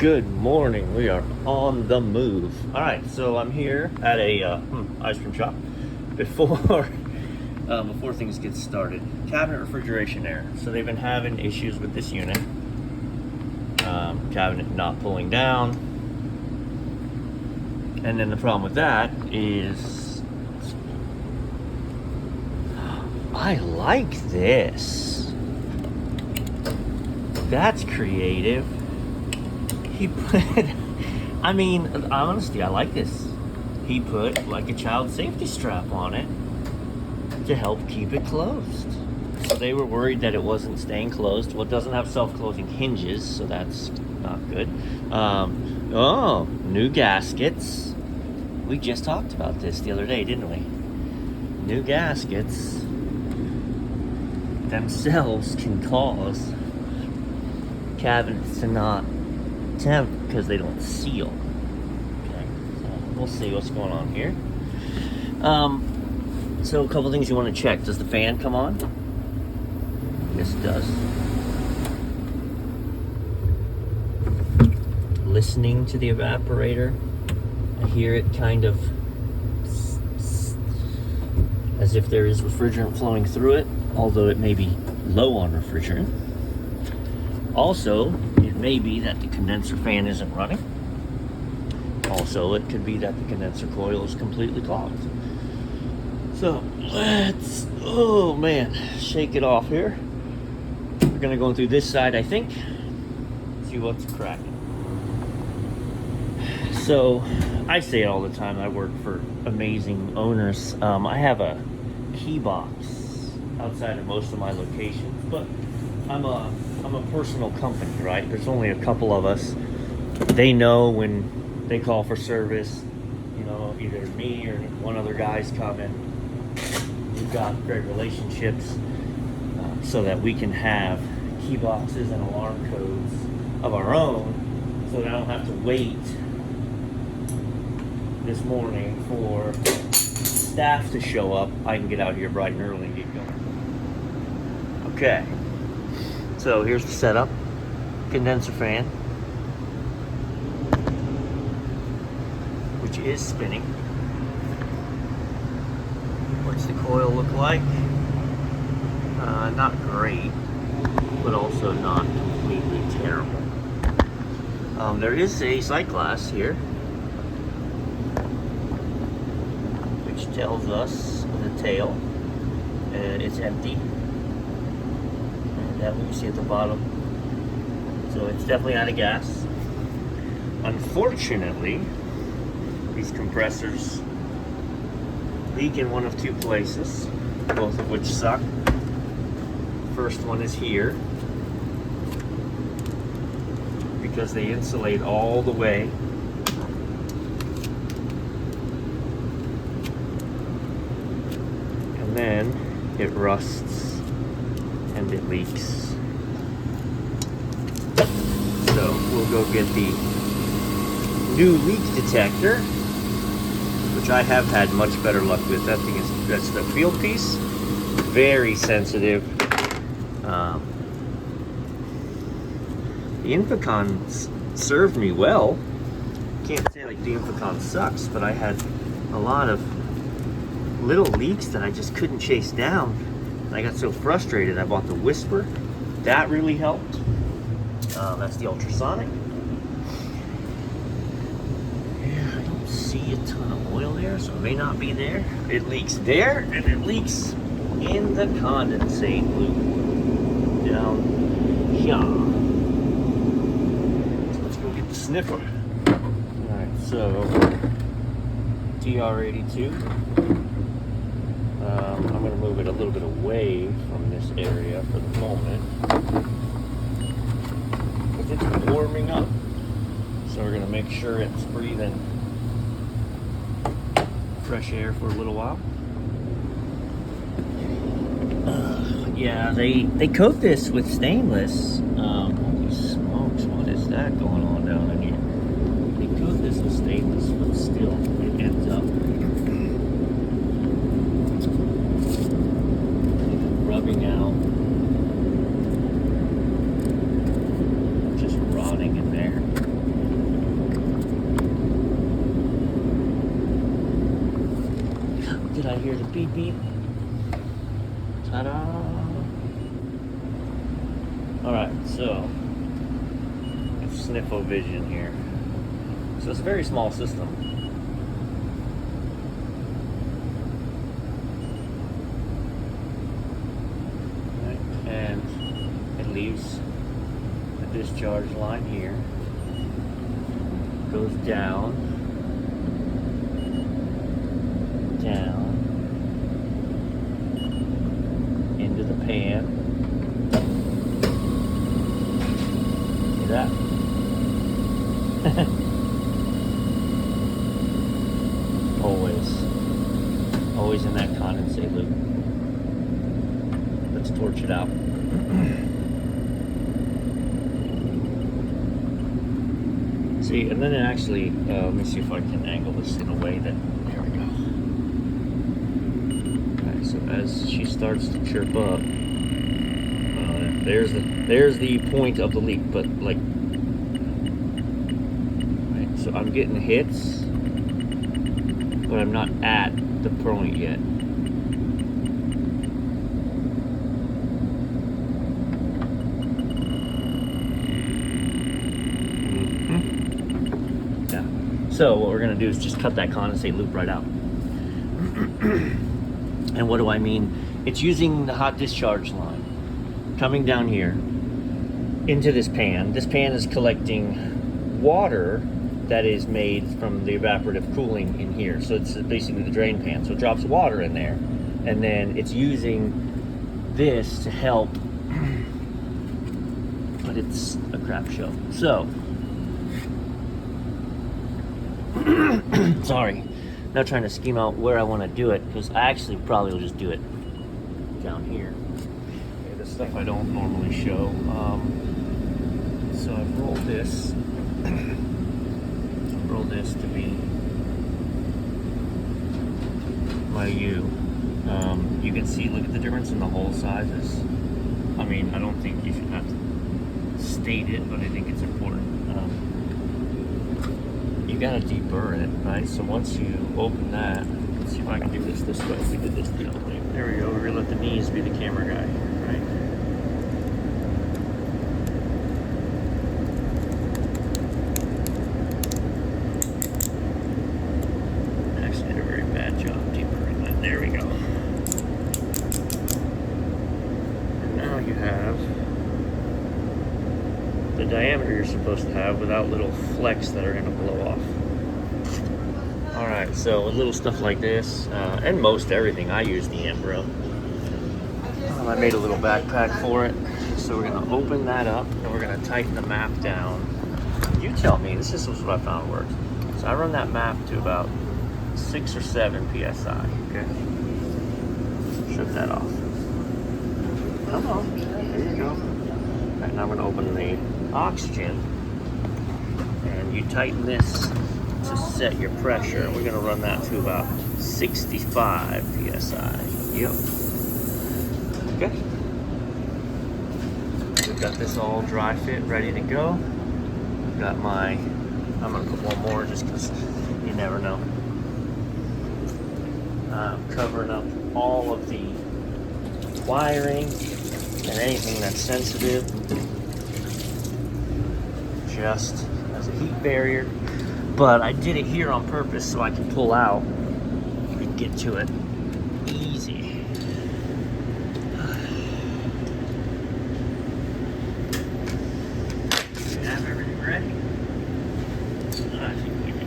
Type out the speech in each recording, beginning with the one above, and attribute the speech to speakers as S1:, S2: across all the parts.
S1: Good morning. We are on the move. All right, so I'm here at a ice cream shop. Before things get started, cabinet refrigeration error. So they've been having issues with this unit. Cabinet not pulling down, and then the problem with that is I like this. That's creative. He put, I mean, honestly, I like this. He put like a child safety strap on it to help keep it closed. So they were worried that it wasn't staying closed. Well, it doesn't have self-closing hinges, so that's not good. Oh, new gaskets. We just talked about this the other day, didn't we? New gaskets themselves can cause cabinets to not temp because they don't seal. Okay, so we'll see what's going on here. So a couple things you want to check. Does the fan come on? Yes, it does. Listening to the evaporator, I hear it kind of as if there is refrigerant flowing through it, although it may be low on refrigerant. Also, it may be that the condenser fan isn't running. Also, it could be that the condenser coil is completely clogged. So, let's, oh man, shake it off here. We're gonna go through this side, I think, see what's cracking. So, I say it all the time, I work for amazing owners. I have a key box outside of most of my locations, but I'm a personal company, right? There's only a couple of us. They know when they call for service, you know, either me or one other guy's coming. We've got great relationships so that we can have key boxes and alarm codes of our own so that I don't have to wait this morning for staff to show up. I can get out here bright and early and get going. Okay. So here's the setup. Condenser fan, which is spinning. What's the coil look like? Not great, but also not completely terrible. There is a sight glass here, which tells us the tail, and it's empty. That what you see at the bottom. So it's definitely out of gas. Unfortunately, these compressors leak in one of two places, both of which suck. First one is here, because they insulate all the way. And then it rusts and it leaks. So we'll go get the new leak detector, which I have had much better luck with. That thing is, that's the field piece, very sensitive. The Infocon served me well. Can't say like the Infocon sucks, but I had a lot of little leaks that I just couldn't chase down. I got so frustrated, I bought the Whisper. That really helped. That's the ultrasonic. Yeah, I don't see a ton of oil there, so it may not be there. It leaks there, and it leaks in the condensate loop down here. Let's go get the sniffer. Alright, so TR82. I'm going to move it a little bit away from this area for the moment. Because it's warming up. So we're going to make sure it's breathing fresh air for a little while. Yeah, they coat this with stainless. Holy smokes, what is that going on down in here? They coat this with stainless, but still, it ends up rubbing out, just rotting in there. hear the beep beep. Ta-da! Alright, so sniffo vision here. So it's a very small system. Right, and it leaves the discharge line here. Goes down, into the pan. See that? always in that condensate loop. Let's torch it out. See, and then it actually, let me see if I can angle this in a way that, there we go. Alright, so as she starts to chirp up, there's the point of the leak, but like, right, so I'm getting hits, but I'm not at the point yet. So what we're going to do is just cut that condensate loop right out. And what do I mean? It's using the hot discharge line coming down here into this pan. This pan is collecting water that is made from the evaporative cooling in here. So it's basically the drain pan. So it drops water in there, and then it's using this to help, but it's a crap show. So, sorry, now trying to scheme out where I want to do it, because I actually probably will just do it down here. Okay, the stuff I don't normally show. So I've rolled this. Roll this to be my U. You can see, look at the difference in the hole sizes. I mean, I don't think you should have to state it, but I think it's important. You gotta deburr it, right? So once you open that, let's see if I can do this way. We did this the other way. There we go. We're gonna let the knees be the camera guy, right? Actually did a very bad job deburring that. There we go. And now you have the diameter you're supposed to have without little flecks that are going to blow off. Alright, so with little stuff like this, and most everything, I use the Ambro. I made a little backpack for it. So we're going to open that up, and we're going to tighten the map down. You tell me, this is what I found works. So I run that map to about 6 or 7 PSI, okay? Shut that off. Come on, there you go. Alright, now I'm going to open the oxygen, and you tighten this to set your pressure, and we're going to run that to about 65 psi. Yep. Okay. We've got this all dry fit, ready to go. I've got my, I'm going to put one more just because you never know. Covering up all of the wiring and anything that's sensitive, just as a heat barrier. But I did it here on purpose so I can pull out and get to it easy. Do you have everything ready? I think we do.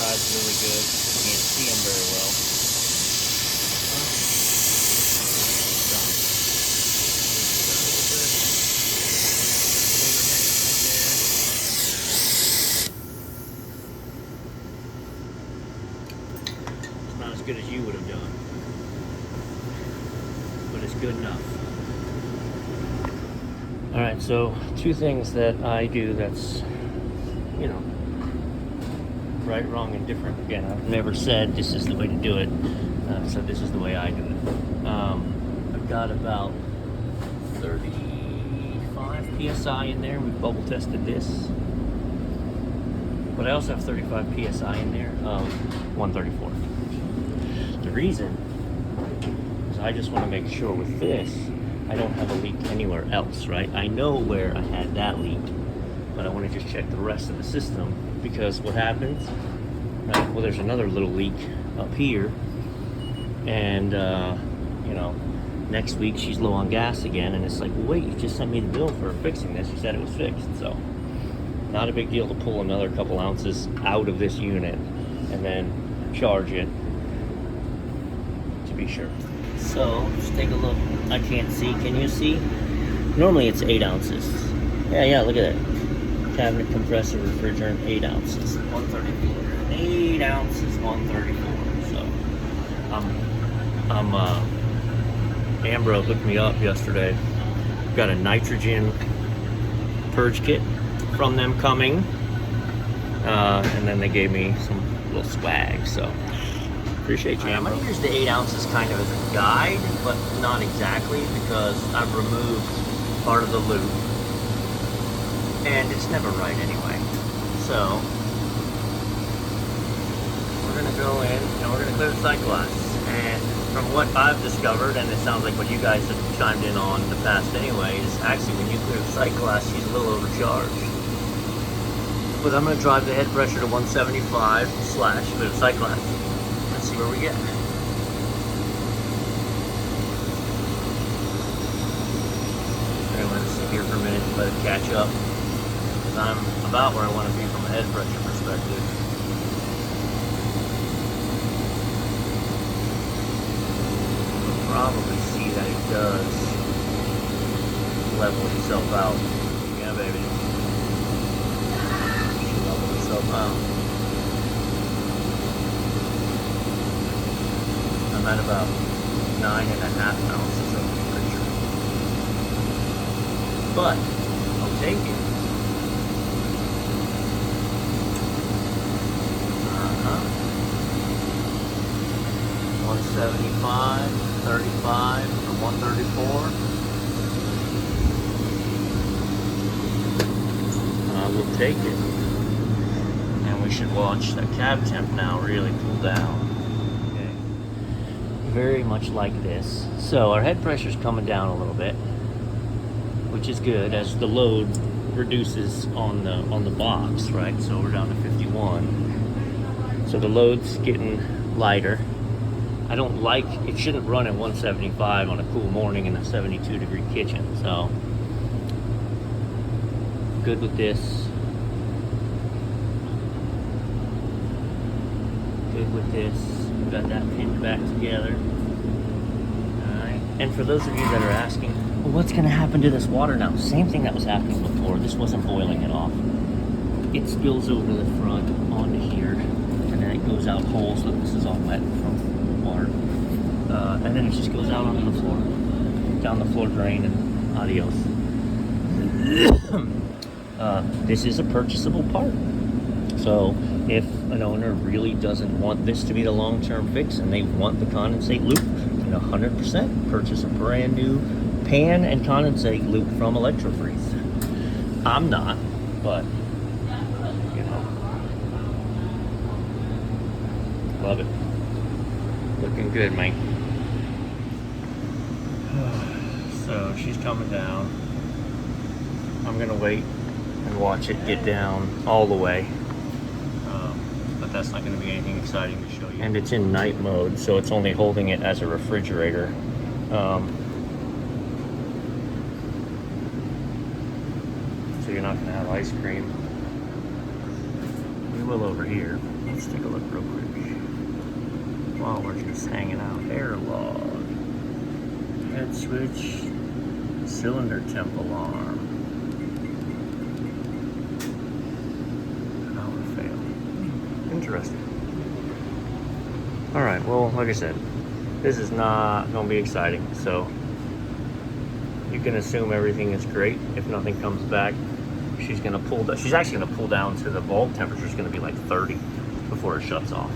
S1: guy's really good. Can't see him very well. It's not as good as you would have done, but it's good enough. All right, so two things that I do that's, you know, right, wrong, and different. Again, I've never said this is the way to do it, so this is the way I do it. I've got about 35 psi in there. We've bubble tested this, but I also have 35 psi in there of 134. The reason is I just want to make sure with this I don't have a leak anywhere else, right? I know where I had that leak, but I want to just check the rest of the system, because what happens, right? Well, there's another little leak up here, and you know, next week she's low on gas again, and it's like, well, wait, you just sent me the bill for fixing this. You said it was fixed. So not a big deal to pull another couple ounces out of this unit and then charge it to be sure. So just take a look. I can't see. Can you see? Normally it's 8 ounces. Yeah, look at that. Cabinet compressor refrigerant, 8 ounces, 134. 8 ounces, 134. So Ambro hooked me up yesterday. Got a nitrogen purge kit from them coming, and then they gave me some little swag. So appreciate you. I'm gonna use the 8 ounces kind of as a guide, but not exactly, because I've removed part of the loop, and it's never right anyway. So we're gonna go in and we're gonna clear the sight glass. And from what I've discovered, and it sounds like what you guys have chimed in on in the past anyway, is actually when you clear the sight glass, she's a little overcharged. But I'm gonna drive the head pressure to 175 / clear the sight glass. Let's see where we get. Okay, let's sit here for a minute and let it catch up, because I'm about where I want to be from a head pressure perspective. You'll probably see that it does level itself out. Yeah, baby. It should level itself out. I'm at about 9.5 ounces of refrigerant, but I'll take it. 175, 35 for 134. I will take it, and we should watch the cab temp now really cool down. Very much like this. So our head pressure is coming down a little bit, which is good as the load reduces on the box, right? So we're down to 51. So the load's getting lighter. I don't like, it shouldn't run at 175 on a cool morning in a 72-degree kitchen. So good with this. Good with this. We've got that pinned back together. Alright. And for those of you that are asking, well, what's going to happen to this water now? Same thing that was happening before. This wasn't boiling it off. It spills over the front onto here, and then it goes out whole, so this is all wet from water. And then it just goes out onto the floor, down the floor drain, and adios. This is a purchasable part. So if an owner really doesn't want this to be the long-term fix and they want the condensate loop, then 100% purchase a brand new pan and condensate loop from Electro. I'm not, but you know, love it. Looking good, man. So she's coming down. I'm gonna wait and watch it get down all the way. But that's not going to be anything exciting to show you. And it's in night mode, so it's only holding it as a refrigerator. So you're not going to have ice cream. We will over here. Let's take a look real quick. While we're just hanging out. Air log. Head switch. Cylinder temp alarm. Power fail. Interesting. Alright, well, like I said, this is not going to be exciting, so you can assume everything is great. If nothing comes back, she's going to pull down. She's actually going to pull down to the bulb temperature is going to be like 30 before it shuts off.